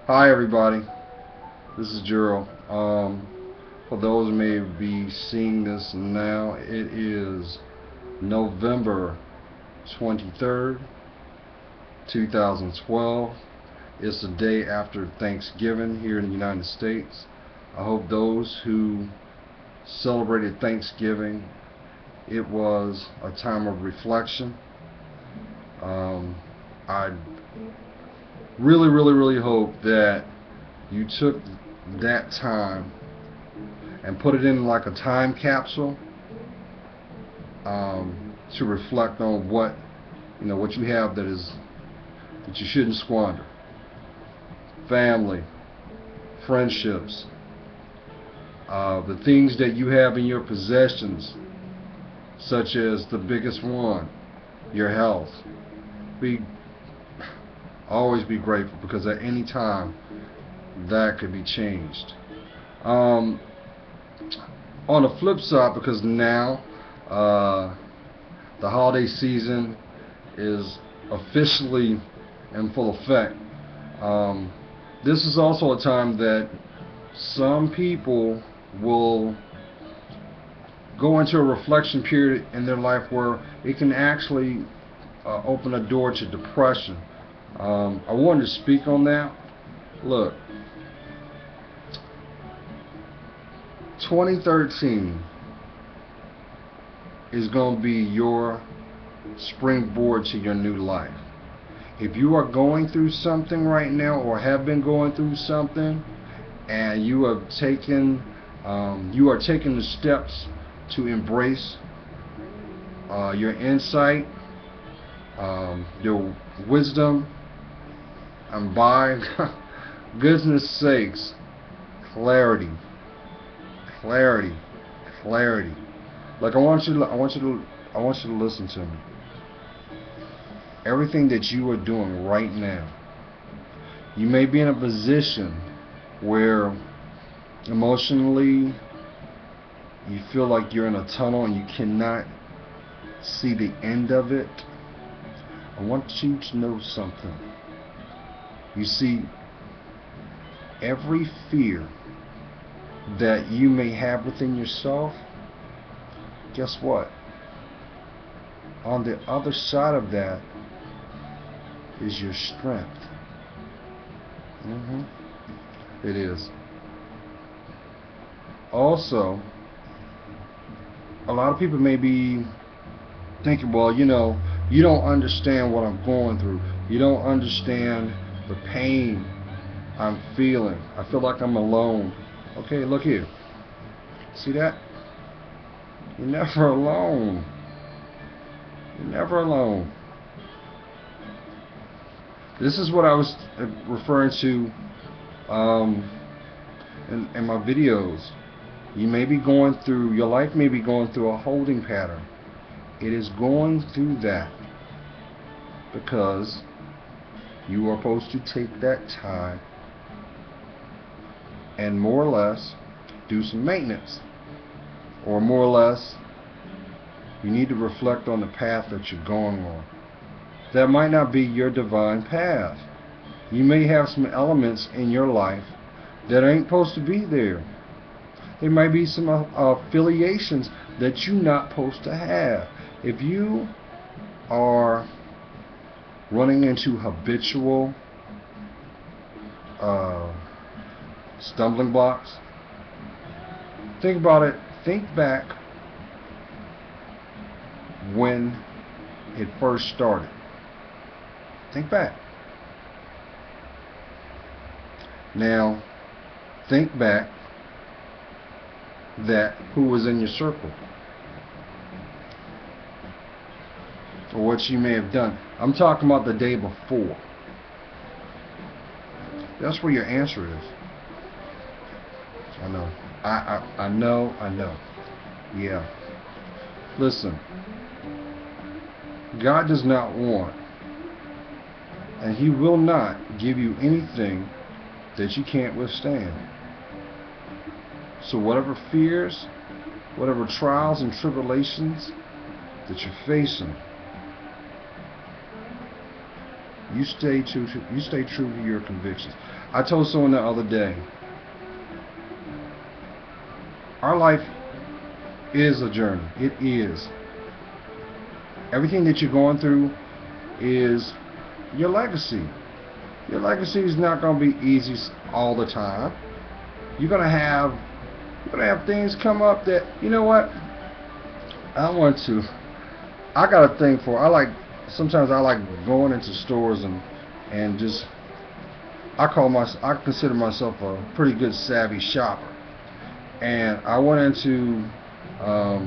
Hi everybody, this is Gerald. For those who may be seeing this now, it is November 23rd, 2012. It's the day after Thanksgiving here in the United States. I hope those who celebrated Thanksgiving, it was a time of reflection. I really hope that you took that time and put it in like a time capsule, to reflect on what you have that you shouldn't squander. Family, friendships, the things that you have in your possessions, such as the biggest one, your health. Always be grateful, because at any time that could be changed. On the flip side, because now the holiday season is officially in full effect, this is also a time that some people will go into a reflection period in their life where it can actually open a door to depression. I wanted to speak on that. Look, 2013 is going to be your springboard to your new life. If you are going through something right now, or have been going through something, and you are taking the steps to embrace your insight, your wisdom, and by goodness sakes, clarity. Like, I want you to listen to me. Everything that you are doing right now, you may be in a position where emotionally you feel like you're in a tunnel and you cannot see the end of it. I want you to know something. You see, every fear that you may have within yourself, guess what? On the other side of that is your strength. It is. Also, a lot of people may be thinking, well, you don't understand what I'm going through. You don't understand the pain I'm feeling. I feel like I'm alone. Okay, look here. See that? You're never alone. You're never alone. This is what I was referring to in my videos. Your life may be going through a holding pattern. It is going through that because you are supposed to take that time and more or less do some maintenance, or more or less you need to reflect on the path that you're going on. That might not be your divine path. You may have some elements in your life that ain't supposed to be there. There might be some affiliations that you're not supposed to have. If you are running into habitual stumbling blocks, think about it. Think back when it first started. Think back. Now, think back who was in your circle, or what you may have done. I'm talking about the day before. That's where your answer is. I know. I know. Yeah. Listen. God does not want, and He will not give you anything that you can't withstand. So whatever fears, whatever trials and tribulations that you're facing, You stay true to your convictions. I told someone the other day, our life is a journey. It is. Everything that you're going through is your legacy. Your legacy is not going to be easy all the time. You're gonna have things come up that, you know what, I got a thing for. Sometimes I like going into stores and just, I consider myself a pretty good savvy shopper. And I went into a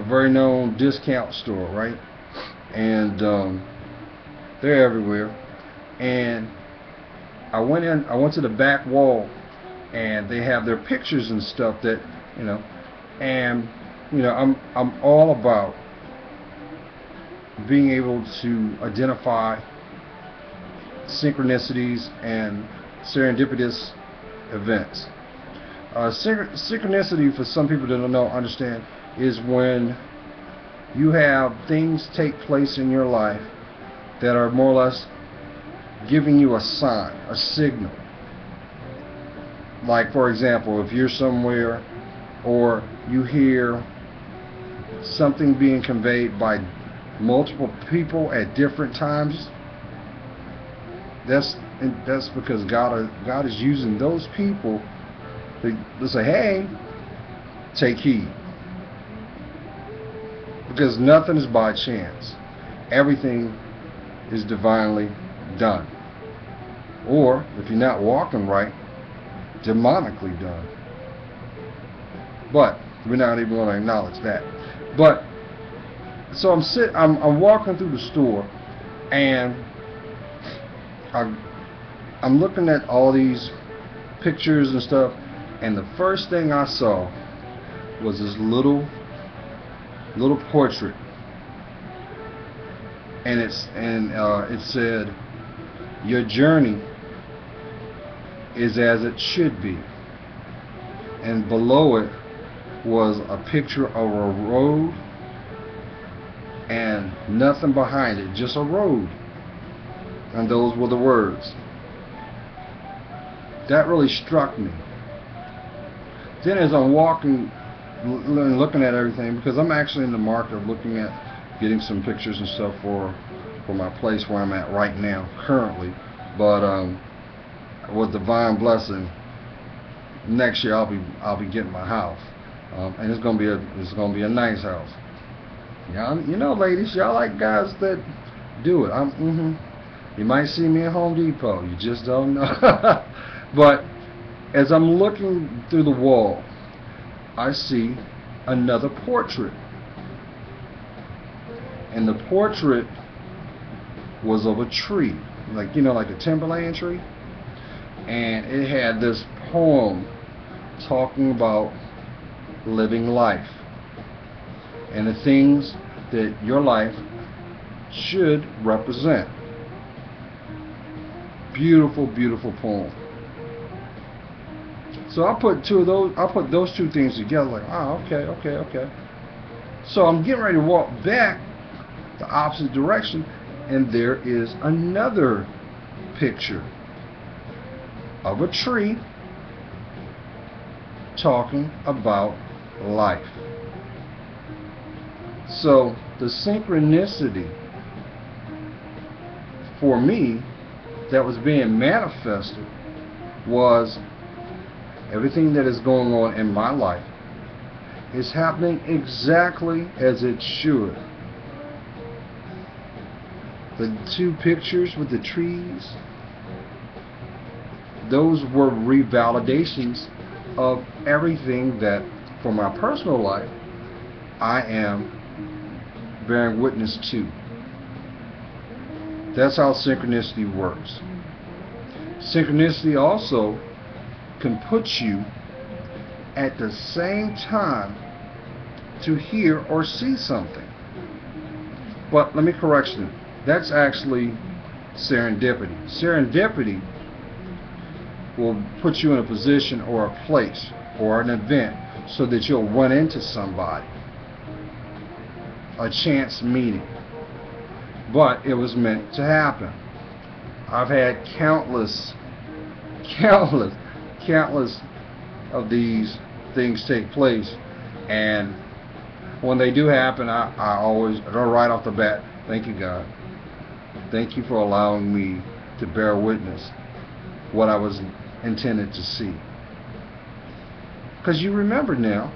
very known discount store, right? And they're everywhere. And I went to the back wall, and they have their pictures and stuff that, you know, and you know, I'm all about being able to identify synchronicities and serendipitous events. Synchronicity, for some people that don't know, understand, is when you have things take place in your life that are more or less giving you a sign, a signal. Like, for example, if you're somewhere or you hear something being conveyed by multiple people at different times, that's because God is using those people to say, hey, take heed. Because nothing is by chance. Everything is divinely done. Or, if you're not walking right, demonically done. But we're not even going to acknowledge that. But so I'm walking through the store, and I'm looking at all these pictures and stuff, and the first thing I saw was this little portrait, and it said, your journey is as it should be. And below it was a picture of a road and nothing behind it, just a road. And those were the words. That really struck me. Then as I'm walking and looking at everything, because I'm actually in the market of looking at getting some pictures and stuff for my place where I'm at right now, currently. But with divine blessing, next year I'll be getting my house, and it's gonna be a nice house. Yeah, you know, ladies, y'all like guys that do it. You might see me at Home Depot. You just don't know. But as I'm looking through the wall, I see another portrait, and the portrait was of a tree, like, you know, like a timberland tree, and it had this poem talking about living life and the things that your life should represent. Beautiful, beautiful poem. So I put those two things together, like, oh, okay. So I'm getting ready to walk back the opposite direction, and there is another picture of a tree talking about life. So the synchronicity for me that was being manifested was everything that is going on in my life is happening exactly as it should. The two pictures with the trees, those were revalidations of everything that, for my personal life, I am bearing witness to. That's how synchronicity works. Synchronicity also can put you at the same time to hear or see something. But let me correct you. That's actually serendipity. Serendipity will put you in a position or a place or an event so that you'll run into somebody. A chance meeting. But it was meant to happen. I've had countless, countless of these things take place, and when they do happen, I always right off the bat, thank you, God. Thank you for allowing me to bear witness what I was intended to see. Because you remember now,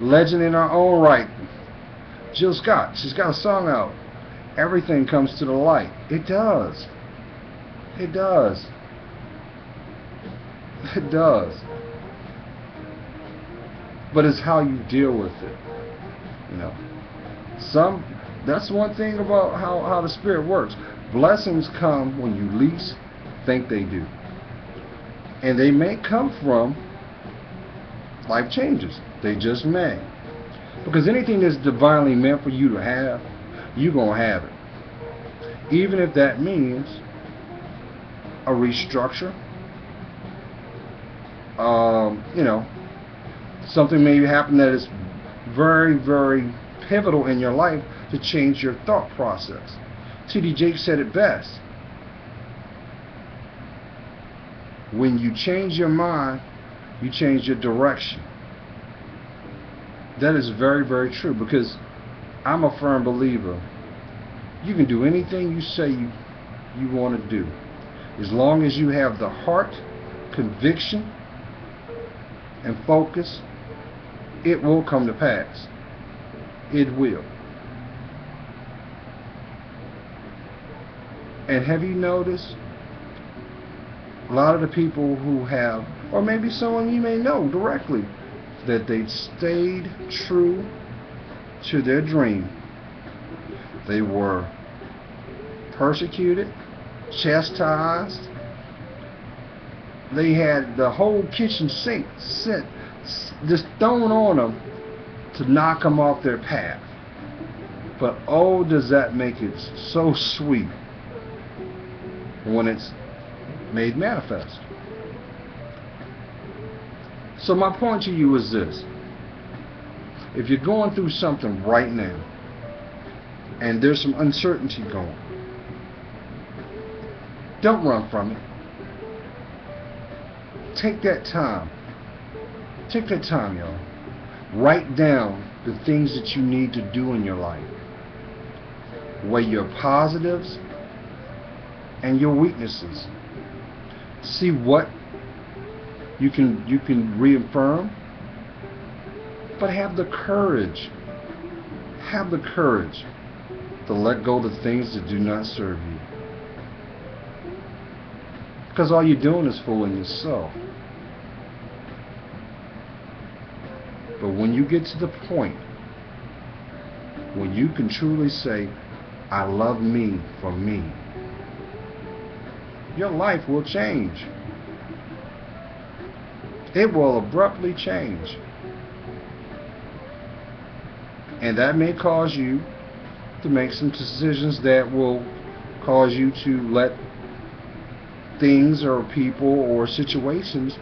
legend in our own right, Jill Scott, she's got a song out, Everything Comes to the Light. It does. It does. It does. But it's how you deal with it. You know. That's one thing about how the Spirit works. Blessings come when you least think they do. And they may come from life changes. They just may. Because anything that's divinely meant for you to have, you're going to have it. Even if that means a restructure. You know, something may happen that is very, very pivotal in your life to change your thought process. T.D. Jakes said it best. When you change your mind, you change your direction. That is very, very true, because I'm a firm believer. You can do anything you say you want to do. As long as you have the heart, conviction, and focus, it will come to pass. It will. And have you noticed a lot of the people who have, or maybe someone you may know directly, that they stayed true to their dream. They were persecuted, chastised. They had the whole kitchen sink just thrown on them to knock them off their path. But oh, does that make it so sweet when it's made manifest. So my point to you is this. If you're going through something right now and there's some uncertainty going, don't run from it. Take that time. Take that time, y'all. Write down the things that you need to do in your life. Weigh your positives and your weaknesses. See what you can reaffirm, but have the courage. Have the courage to let go of the things that do not serve you. Because all you're doing is fooling yourself. But when you get to the point when you can truly say, I love me for me, your life will change. It will abruptly change. And that may cause you to make some decisions that will cause you to let things or people or situations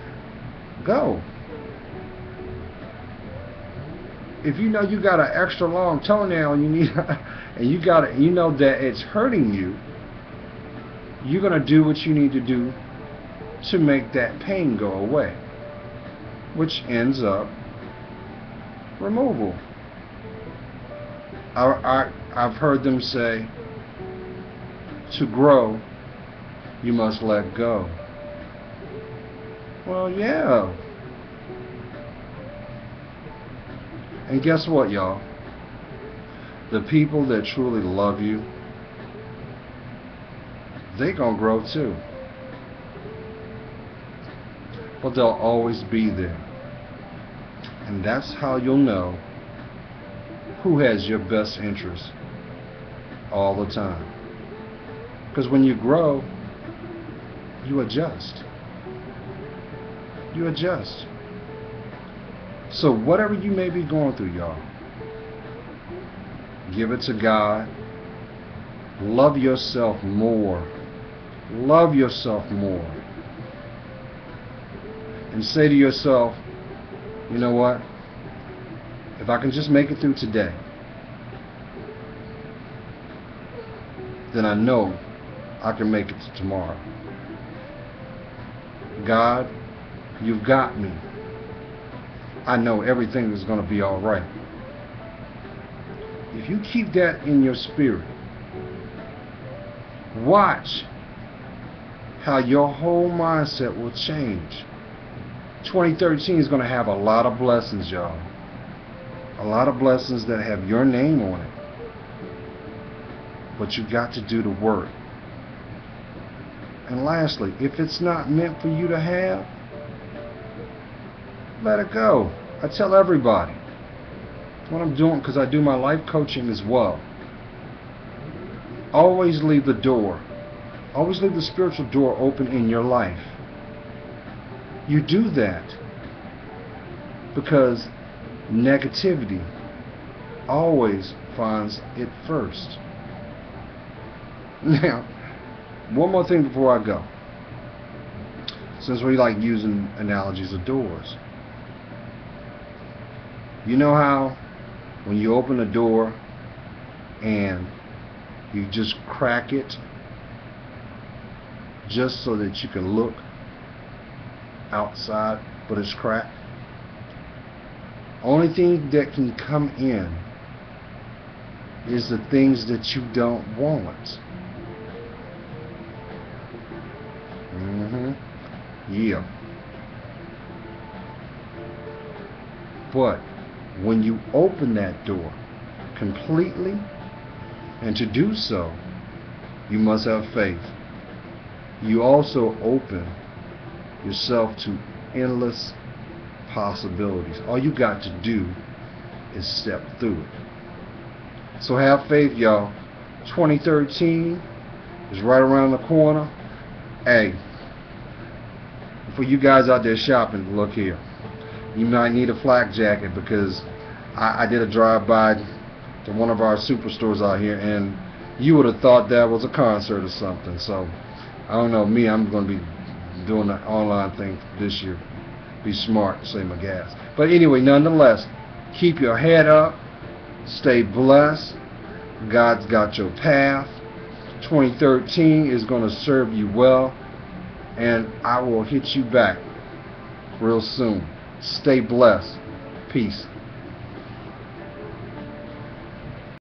go. If you know you got an extra long toenail and you know that it's hurting you, you're gonna do what you need to do to make that pain go away, which ends up removal. I've heard them say, to grow, you must let go. Well, yeah. And guess what, y'all? The people that truly love you, they gonna grow too. But they'll always be there. And that's how you'll know who has your best interest all the time. Because when you grow, you adjust. You adjust. So whatever you may be going through, y'all, give it to God. Love yourself more. Love yourself more. And say to yourself, you know what? If I can just make it through today, then I know I can make it to tomorrow. God, you've got me. I know everything is going to be all right. If you keep that in your spirit, watch how your whole mindset will change. 2013 is going to have a lot of blessings, y'all. A lot of blessings that have your name on it. But you got to do the work. And lastly, if it's not meant for you to have, let it go. I tell everybody what I'm doing, because I do my life coaching as well. Always leave the door. Always leave the spiritual door open in your life. You do that because negativity always finds it first. Now, one more thing before I go. Since we like using analogies of doors. You know how when you open a door and you just crack it just so that you can look outside, but it's cracked? Only thing that can come in is the things that you don't want. Yeah. But when you open that door completely, and to do so, you must have faith. You also open yourself to endless possibilities. All you got to do is step through it. So have faith, y'all. 2013 is right around the corner. Hey, for you guys out there shopping, look here. You might need a flak jacket, because I did a drive-by to one of our superstores out here, and you would have thought that was a concert or something. So I don't know, me, I'm going to be doing the online thing this year. Be smart, save my gas. But anyway, nonetheless, keep your head up, stay blessed. God's got your path. 2013 is going to serve you well, and I will hit you back real soon. Stay blessed. Peace.